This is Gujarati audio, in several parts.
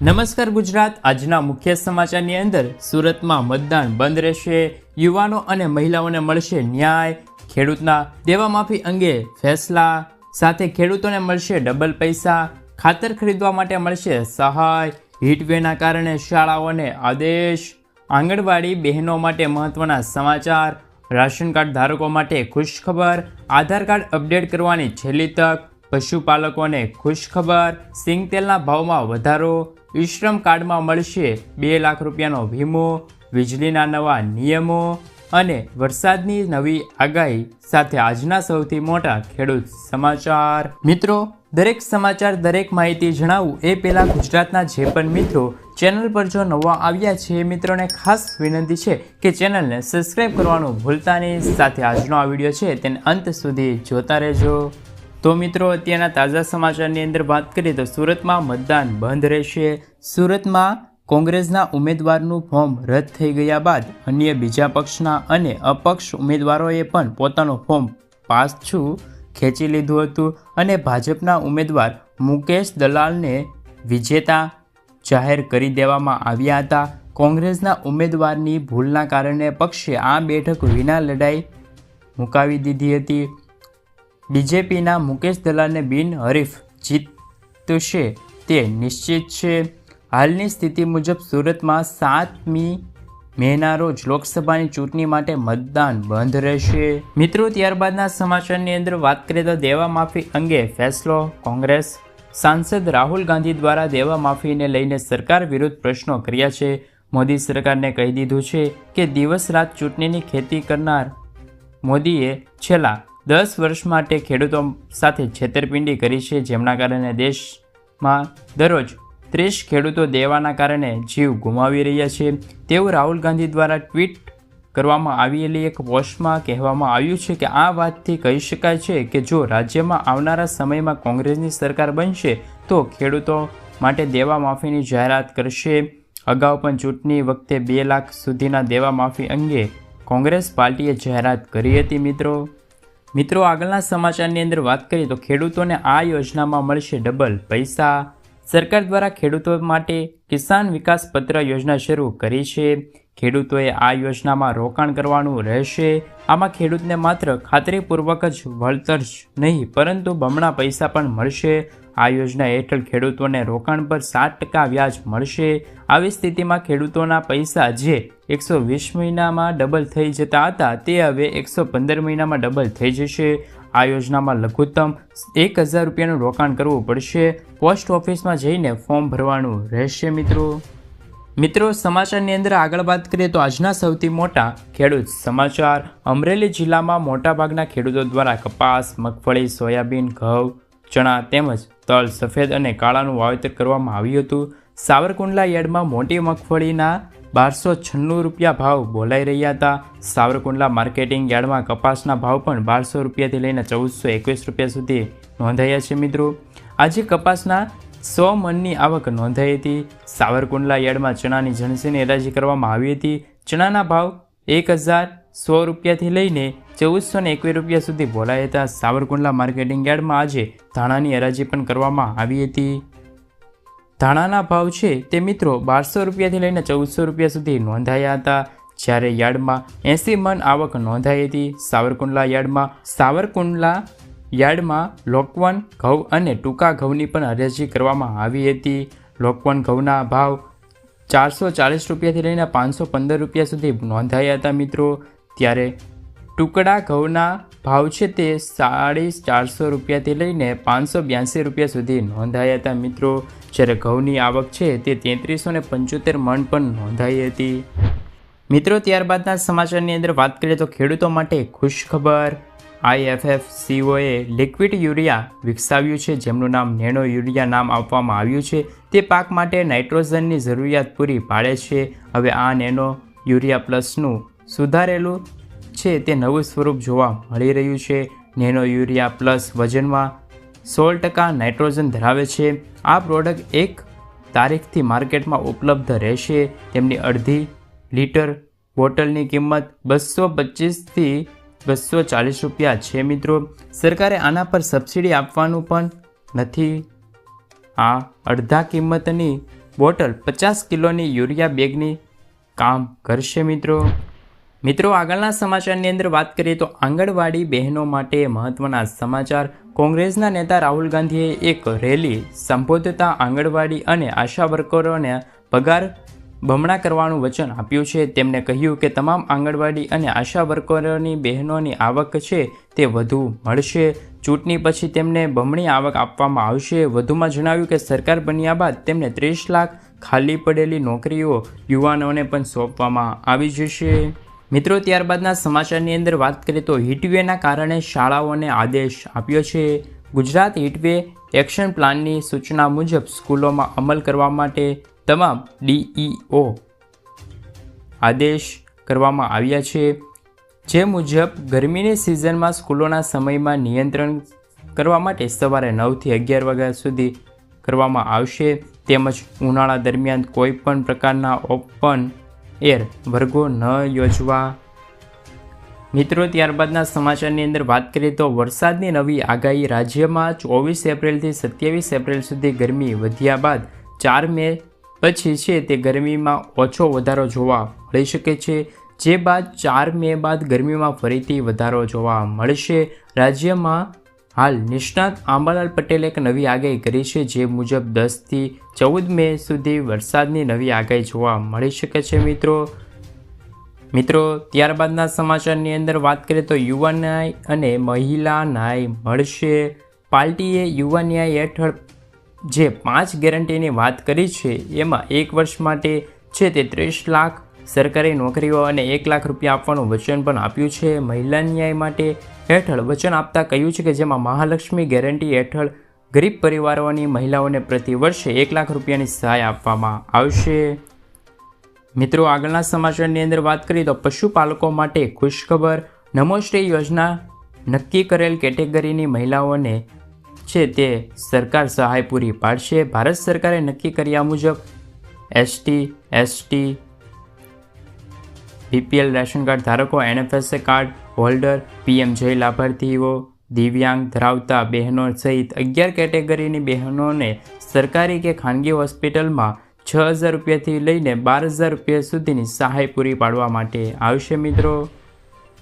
નમસ્કાર ગુજરાત. આજના મુખ્ય સમાચારની અંદર સુરતમાં મતદાન બંધ રહેશે, યુવાનો અને મહિલાઓને મળશે ન્યાય, ખેડૂતના દેવા માફી અંગે ફેસલા, સાથે ખેડૂતોને મળશે ડબલ પૈસા, ખાતર ખરીદવા માટે મળશે સહાય, હીટવેવના કારણે શાળાઓને આદેશ, આંગણવાડી બહેનો માટે મહત્વના સમાચાર, રાશન કાર્ડ ધારકો માટે ખુશખબર, આધાર કાર્ડ અપડેટ કરવાની છેલ્લી તક, પશુપાલકોને ખુશખબર, સિંગ તેલના ભાવમાં વધારો, ઈ શ્રમ કાર્ડમાં મળશે 2 લાખ રૂપિયાનો વીમો, વીજળીના નવા નિયમો અને વરસાદની નવી આગાહી સાથે આજના સૌથી મોટા ખેડૂત સમાચાર. મિત્રો, દરેક સમાચાર, દરેક માહિતી જણાવું એ પહેલાં ગુજરાતના જે પણ મિત્રો ચેનલ પર જો નવા આવ્યા છે એ મિત્રોને ખાસ વિનંતી છે કે ચેનલને સબસ્ક્રાઈબ કરવાનું ભૂલતા નહીં. સાથે આજનો આ વિડીયો છે તેને અંત સુધી જોતા રહેજો. તો મિત્રો, અત્યારના તાજા સમાચારની અંદર વાત કરીએ તો સુરતમાં મતદાન બંધ રહેશે. સુરતમાં કોંગ્રેસના ઉમેદવારનું ફોર્મ રદ થઈ ગયા બાદ અન્ય બીજા પક્ષના અને અપક્ષ ઉમેદવારોએ પણ પોતાનું ફોર્મ પાછું ખેંચી લીધું હતું અને ભાજપના ઉમેદવાર મુકેશ દલાલને વિજેતા જાહેર કરી દેવામાં આવ્યા હતા. કોંગ્રેસના ઉમેદવારની ભૂલના કારણે પક્ષે આ બેઠક વિના લડાઈ મુકાવી દીધી હતી. બીજેપીના મુકેશ દલાલને બિનહરીફ જીતશે તે નિશ્ચિત છે. હાલની સ્થિતિ મુજબ સુરતમાં 7મી મેના રોજ લોકસભાની ચૂંટણી માટે મતદાન બંધ રહેશે. મિત્રો, ત્યારબાદના સમાચારની અંદર વાત કરીએ તો દેવા માફી અંગે ફેસલો. કોંગ્રેસ સાંસદ રાહુલ ગાંધી દ્વારા દેવા માફીને લઈને સરકાર વિરુદ્ધ પ્રશ્નો કર્યા છે. મોદી સરકારને કહી દીધું છે કે દિવસ રાત ચૂંટણીની ખેતી કરનાર મોદીએ છેલ્લા 10 વર્ષ માટે ખેડૂતો સાથે છેતરપિંડી કરી છે, જેમના કારણે દેશમાં દરરોજ 30 ખેડૂતો દેવાના કારણે જીવ ગુમાવી રહ્યા છે તેવું રાહુલ ગાંધી દ્વારા ટ્વીટ કરવામાં આવેલી એક પોસ્ટમાં કહેવામાં આવ્યું છે કે આ વાતથી કહી શકાય છે કે જો રાજ્યમાં આવનારા સમયમાં કોંગ્રેસની સરકાર બનશે તો ખેડૂતો માટે દેવા માફીની જાહેરાત કરશે. અગાઉ પણ ચૂંટણી વખતે 2 લાખ સુધીના દેવા માફી અંગે કોંગ્રેસ પાર્ટીએ જાહેરાત કરી હતી. મિત્રો, આગળના સમાચારની અંદર વાત કરીએ તો ખેડૂતોને આ યોજનામાં મળશે ડબલ પૈસા. સરકાર દ્વારા ખેડૂતો માટે કિસાન વિકાસ પત્ર યોજના શરૂ કરી છે. ખેડૂતોએ આ યોજનામાં રોકાણ કરવાનું રહેશે. આમાં ખેડૂતને માત્ર ખાતરીપૂર્વક જ વળતર જ નહીં પરંતુ બમણા પૈસા પણ મળશે. આ યોજના હેઠળ ખેડૂતોને રોકાણ પર 7% વ્યાજ મળશે. આવી સ્થિતિમાં ખેડૂતોના પૈસા જે 120 મહિનામાં ડબલ થઈ જતા હતા તે હવે 115 મહિનામાં ડબલ થઈ જશે. આ યોજનામાં લઘુત્તમ 1000 રૂપિયાનું રોકાણ કરવું પડશે. પોસ્ટ ઓફિસમાં જઈને ફોર્મ ભરવાનું રહેશે. મિત્રો, સમાચારની અંદર આગળ વાત કરીએ તો આજના સૌથી મોટા ખેડૂત સમાચાર. અમરેલી જિલ્લામાં મોટાભાગના ખેડૂતો દ્વારા કપાસ, મગફળી, સોયાબીન, ઘઉં, ચણા તેમજ તલ, સફેદ અને કાળાનું વાવેતર કરવામાં આવ્યું હતું. સાવરકુંડલા યાર્ડમાં મોટી મગફળીના 1296 રૂપિયા ભાવ બોલાઈ રહ્યા હતા. સાવરકુંડલા માર્કેટિંગ યાર્ડમાં કપાસના ભાવ પણ 1200 રૂપિયાથી લઈને 1421 રૂપિયા સુધી નોંધાયા છે. મિત્રો, આજે કપાસના 100 મણની આવક નોંધાઈ હતી. સાવરકુંડલા યાર્ડમાં ચણાની જણસીની હરાજી કરવામાં આવી હતી. ચણાના ભાવ 1000 રૂપિયાથી લઈને 1421 રૂપિયા સુધી બોલાયા હતા. સાવરકુંડલા માર્કેટિંગ યાર્ડમાં આજે ધાણાની હરાજી પણ કરવામાં આવી હતી. ધાણાના ભાવ છે તે મિત્રો 1200 રૂપિયાથી લઈને 1400 રૂપિયા સુધી નોંધાયા હતા. જ્યારે યાર્ડમાં 80 મણ આવક નોંધાઈ હતી. સાવરકુંડલા યાર્ડમાં લોકવન ઘઉં અને ટૂંકા ઘઉંની પણ હરાજી કરવામાં આવી હતી. લોકવન ઘઉંના ભાવ 440 રૂપિયાથી લઈને 515 રૂપિયા સુધી નોંધાયા હતા. મિત્રો, ત્યારે ટુકડા ઘઉંના ભાવ છે તે 450 રૂપિયાથી લઈને 582 રૂપિયા સુધી નોંધાયા હતા. મિત્રો, જ્યારે ઘઉંની આવક છે તે 3375 મણ પણ નોંધાઈ હતી. મિત્રો, ત્યારબાદના સમાચારની અંદર વાત કરીએ તો ખેડૂતો માટે ખુશખબર. IFFCOએ લિક્વિડ યુરિયા વિકસાવ્યું છે જેમનું નામ નેનો યુરિયા નામ આપવામાં આવ્યું છે. તે પાક માટે નાઇટ્રોજનની જરૂરિયાત પૂરી પાડે છે. હવે આ નેનો યુરિયા પ્લસનું સુધારેલું છે તે નવું સ્વરૂપ જોવા મળી રહ્યું છે. નેનો યુરિયા પ્લસ વજનમાં 16% નાઇટ્રોજન ધરાવે છે. આ પ્રોડક્ટ 1 તારીખથી માર્કેટમાં ઉપલબ્ધ રહેશે. તેમની અડધી લીટર બોટલની કિંમત 225 થી 240 રૂપિયા છે. મિત્રો, સરકારે આના પર સબસિડી આપવાનું પણ નથી. આ અડધા કિંમતની બોટલ 50 કિલોની યુરિયા બેગની કામ કરશે મિત્રો આગળના સમાચારની અંદર વાત કરીએ તો આંગણવાડી બહેનો માટે મહત્વના સમાચાર. કોંગ્રેસના નેતા રાહુલ ગાંધીએ એક રેલી સંબોધતા આંગણવાડી અને આશા વર્કરોને પગાર બમણા કરવાનું વચન આપ્યું છે. તેમણે કહ્યું કે તમામ આંગણવાડી અને આશા વર્કરોની બહેનોની આવક છે તે વધુ મળશે. ચૂંટણી પછી તેમને બમણી આવક આપવામાં આવશે. વધુમાં જણાવ્યું કે સરકાર બન્યા બાદ તેમને 30 લાખ ખાલી પડેલી નોકરીઓ યુવાનોને પણ સોંપવામાં આવી જશે. મિત્રો ત્યારબાદના સમાચારની અંદર વાત કરીએ તો હીટવેના કારણે શાળાઓને આદેશ આપ્યો છે. ગુજરાત હીટવે એક્શન પ્લાનની સૂચના મુજબ સ્કૂલોમાં અમલ કરવા માટે તમામ ડીઈઓ આદેશ કરવામાં આવ્યા છે. જે મુજબ ગરમીની સિઝનમાં સ્કૂલોના સમયમાં નિયંત્રણ કરવા માટે સવારે 9થી 11 વાગ્યા સુધી કરવામાં આવશે. તેમજ ઉનાળા દરમિયાન કોઈ પણ પ્રકારના ઓપન એર વર્ગો ન યોજવા. મિત્રો ત્યારબાદના સમાચારની અંદર વાત કરીએ તો વરસાદની નવી આગાહી. રાજ્યમાં 24 એપ્રિલથી 27 એપ્રિલ સુધી ગરમી વધ્યા બાદ 4 મે પછી છે તે ગરમીમાં ઓછો વધારો જોવા મળી શકે છે. જે બાદ 4 મે બાદ ગરમીમાં ફરીથી વધારો જોવા મળશે. રાજ્યમાં હાલ નિષ્ણાત આંબાલાલ પટેલે એક નવી આગાહી કરી છે. જે મુજબ 10થી 14 મે સુધી વરસાદની નવી આગાહી જોવા મળી શકે છે. મિત્રો ત્યારબાદના સમાચારની અંદર વાત કરીએ તો યુવા ન્યાય અને મહિલા ન્યાય મળશે. પાર્ટીએ યુવા ન્યાય હેઠળ જે 5 ગેરંટીની વાત કરી છે એમાં 1 વર્ષ માટે છે તે 30 લાખ સરકારી નોકરીઓ અને 1 લાખ રૂપિયા આપવાનું વચન પણ આપ્યું છે. મહિલા ન્યાય માટે હેઠળ વચન આપતા કહ્યું છે કે જેમાં મહાલક્ષ્મી ગેરંટી હેઠળ ગરીબ પરિવારોની મહિલાઓને પ્રતિ વર્ષે 1 લાખ રૂપિયાની સહાય આપવામાં આવશે. મિત્રો આગળના સમાચારની અંદર વાત કરીએ તો પશુપાલકો માટે ખુશખબર. નમોશ્રી યોજના નક્કી કરેલ કેટેગરીની મહિલાઓને છે તે સરકાર સહાય પૂરી પાડશે. ભારત સરકારે નક્કી કર્યા મુજબ ST, ST, BPL ration card ધારકો, એનએફએસએ કાર્ડ હોલ્ડર, પીએમજય લાભાર્થીઓ, દિવ્યાંગ ધરાવતા બહેનો સહિત 11 કેટેગરીની બહેનોને સરકારી કે ખાનગી હોસ્પિટલમાં 6,000 રૂપિયાથી લઈને 12,000 રૂપિયા સુધીની સહાય પૂરી પાડવા માટે આવશે.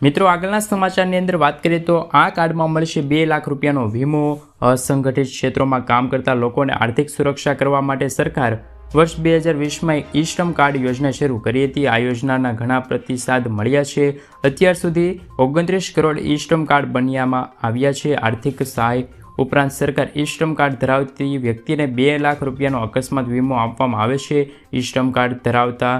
મિત્રો આગળના સમાચારની અંદર વાત કરીએ તો આ કાર્ડમાં મળશે 2 લાખ રૂપિયાનો વીમો. અસંગઠિત ક્ષેત્રોમાં કામ કરતા લોકોને આર્થિક સુરક્ષા કરવા માટે સરકાર વર્ષ 2020માં ઈ શ્રમ કાર્ડ યોજના શરૂ કરી હતી. આ યોજનાના ઘણા પ્રતિસાદ મળ્યા છે. અત્યાર સુધી 29 કરોડ ઈ શ્રમ કાર્ડ બનાવવામાં આવ્યા છે. આર્થિક સહાય ઉપરાંત સરકાર ઈ શ્રમ કાર્ડ ધરાવતી વ્યક્તિને 2 લાખ રૂપિયાનો અકસ્માત વીમો આપવામાં આવે છે. ઈ શ્રમ કાર્ડ ધરાવતા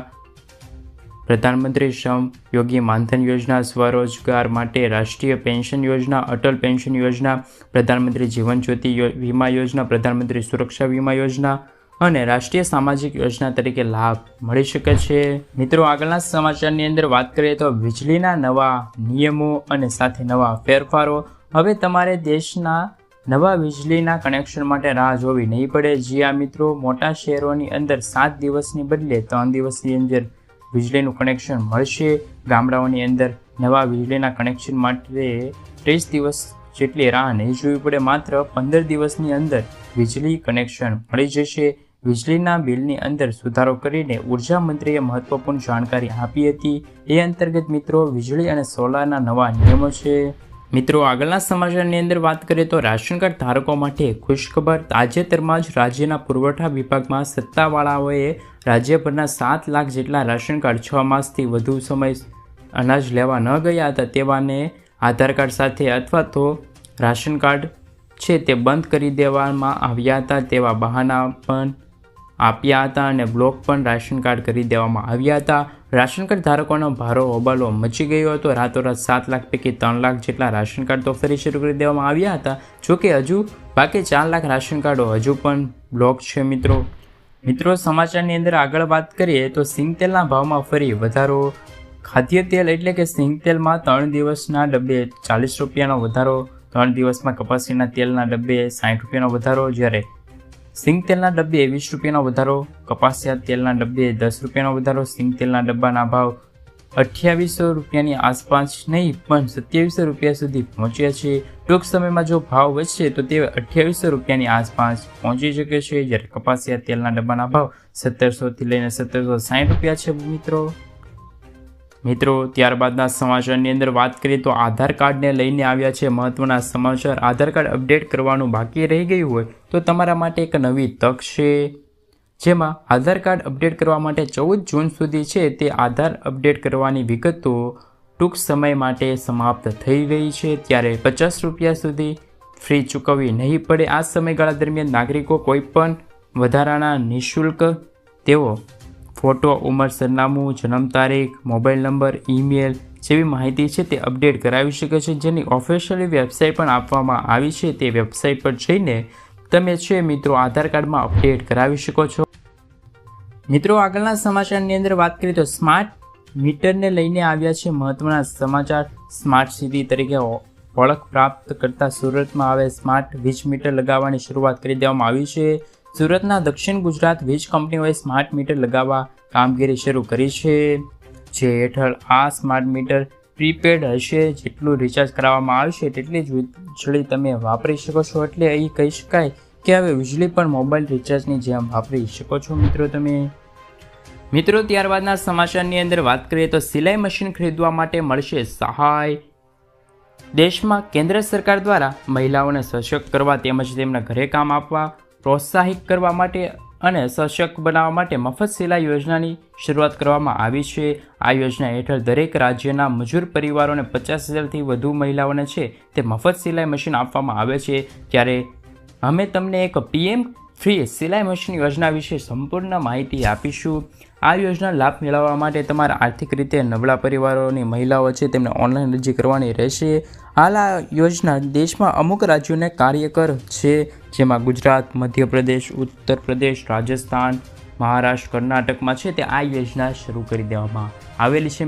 પ્રધાનમંત્રી શ્રમ યોગી માનધન યોજના, સ્વરોજગાર માટે રાષ્ટ્રીય પેન્શન યોજના, અટલ પેન્શન યોજના, પ્રધાનમંત્રી જીવન જ્યોતિ વીમા યોજના, પ્રધાનમંત્રી સુરક્ષા વીમા યોજના અને રાષ્ટ્રીય સામાજિક યોજના તરીકે લાભ મળી શકે છે. મિત્રો આગળના સમાચારની અંદર વાત કરીએ તો વીજળીના નવા નિયમો અને સાથે નવા ફેરફારો. હવે તમારે દેશના નવા વીજળીના કનેક્શન માટે રાહ જોવી નહીં પડે. જી આ મિત્રો, મોટા શહેરોની અંદર 7 દિવસની બદલે 3 દિવસની અંદર વીજળીનું કનેક્શન મળશે. ગામડાઓની અંદર નવા વીજળીના કનેક્શન માટે 30 દિવસ જેટલી રાહ નહીં જોવી પડે. માત્ર 15 દિવસની અંદર વીજળી કનેક્શન મળી જશે. વીજળીના બિલની અંદર સુધારો કરીને ઉર્જા મંત્રીએ મહત્વપૂર્ણ જાણકારી આપી હતી. એ અંતર્ગત મિત્રો વીજળી અને સોલારના નવા નિયમો છે. મિત્રો આગળના સમાચારની અંદર વાત કરીએ તો રાશન કાર્ડ ધારકો માટે ખુશખબર. તાજેતરમાં જ રાજ્યના પુરવઠા વિભાગમાં સત્તાવાળાઓએ રાજ્યભરના 7 લાખ જેટલા રાશન કાર્ડ 6 માસથી વધુ સમય અનાજ લેવા ન ગયા હતા તેવાને આધાર કાર્ડ સાથે અથવા તો રાશન કાર્ડ છે તે બંધ કરી દેવામાં આવ્યા હતા તેવા બહાના પણ આપ્યા હતા અને બ્લોક પણ રાશન કાર્ડ કરી દેવામાં આવ્યા હતા. રાશન કાર્ડ ધારકોનો ભારો હોબાળો મચી ગયો હતો. રાતોરાત 7 લાખ પૈકી 3 લાખ જેટલા રાશન કાર્ડ તો ફરી શરૂ કરી દેવામાં આવ્યા હતા. જોકે હજુ બાકી 4 લાખ રાશન કાર્ડો હજુ પણ બ્લોક છે. મિત્રો સમાચારની અંદર આગળ વાત કરીએ તો સિંગતેલના ભાવમાં ફરી વધારો. ખાદ્ય તેલ એટલે કે સિંગતેલમાં 3 દિવસના ડબ્બે 40 રૂપિયાનો વધારો. 3 દિવસમાં કપાસીના તેલના ડબ્બે 60 રૂપિયાનો વધારો. જ્યારે સિંગતેલના ડબ્બે 20 રૂપિયાનો વધારો, કપાસિયા તેલના ડબ્બે 10 રૂપિયાનો વધારો. સિંગતેલના ડબ્બાના ભાવ ₹2800 રૂપિયાની આસપાસ નહીં પણ ₹2700 રૂપિયા સુધી પહોંચ્યા છે. ટૂંક સમયમાં જો ભાવ વધશે તો તે ₹2800 રૂપિયાની આસપાસ પહોંચી શકે છે. જ્યારે કપાસિયા તેલના ડબ્બાના ભાવ 1700 થી લઈને 1760 રૂપિયા છે. મિત્રો ત્યારબાદના સમાચારની અંદર વાત કરીએ તો આધાર કાર્ડને લઈને આવ્યા છે મહત્વના સમાચાર. આધાર કાર્ડ અપડેટ કરવાનું બાકી રહી ગયું હોય તો તમારા માટે એક નવી તક છે, જેમાં આધાર કાર્ડ અપડેટ કરવા માટે 14 જૂન સુધી છે તે આધાર અપડેટ કરવાની વિગતો ટૂંક સમય માટે સમાપ્ત થઈ રહી છે. ત્યારે ₹50 સુધી ફી ચૂકવવી નહીં પડે. આ સમયગાળા દરમિયાન નાગરિકો કોઈપણ વધારાના નિઃશુલ્ક તેઓ ફોટો, ઉંમર, સરનામું, જન્મ તારીખ, મોબાઈલ નંબર, ઈમેલ જેવી માહિતી છે તે અપડેટ કરાવી શકે છે, જેની ઓફિશિયલી વેબસાઇટ પણ આપવામાં આવી છે. તે વેબસાઇટ પર જઈને તમે છે મિત્રો આધાર કાર્ડમાં અપડેટ કરાવી શકો છો. મિત્રો આગળના સમાચારની અંદર વાત કરીએ તો સ્માર્ટ મીટરને લઈને આવ્યા છે મહત્વના સમાચાર. સ્માર્ટ સિટી તરીકે ઓળખ પ્રાપ્ત કરતા સુરતમાં હવે સ્માર્ટ વીજ મીટર લગાવવાની શરૂઆત કરી દેવામાં આવી છે. સુરતના દક્ષિણ ગુજરાત વીજ કંપનીઓએ સ્માર્ટ મીટર લગાવવા કામગીરી શરૂ કરી છે, જે હેઠળ આ સ્માર્ટ મીટર પ્રીપેડ હશે. જેટલું રિચાર્જ કરાવવામાં આવશે તેટલી જ વીજળી તમે વાપરી શકો છો. એટલે અહીં કહી શકાય કે હવે વીજળી પણ મોબાઈલ રિચાર્જની જેમ વાપરી શકો છો મિત્રો ત્યારબાદના સમાચારની અંદર વાત કરીએ તો સિલાઈ મશીન ખરીદવા માટે મળશે સહાય. દેશમાં કેન્દ્ર સરકાર દ્વારા મહિલાઓને સશક્ત કરવા તેમજ તેમના ઘરે કામ આપવા પ્રોત્સાહિત કરવા માટે અને સશક્ત બનાવવા માટે મફત સિલાઈ યોજનાની શરૂઆત કરવામાં આવી છે. આ યોજના હેઠળ દરેક રાજ્યના મજૂર પરિવારોને 50,000થી વધુ મહિલાઓને છે તે મફત સિલાઈ મશીન આપવામાં આવે છે. ત્યારે અમે તમને એક PM ફ્રી સિલાઈ મશીન યોજના વિશે સંપૂર્ણ માહિતી આપીશું. આ યોજના લાભ મેળવવા માટે તમારા આર્થિક રીતે નબળા પરિવારોની મહિલાઓ છે તેમને ઓનલાઈન અરજી કરવાની રહેશે. હાલ આ યોજના દેશમાં અમુક રાજ્યોને કાર્યકર છે, જેમાં ગુજરાત, મધ્યપ્રદેશ, ઉત્તર પ્રદેશ, રાજસ્થાન, મહારાષ્ટ્ર, કર્ણાટકમાં છે તે આ યોજના શરૂ કરી દેવામાં આવેલી છે.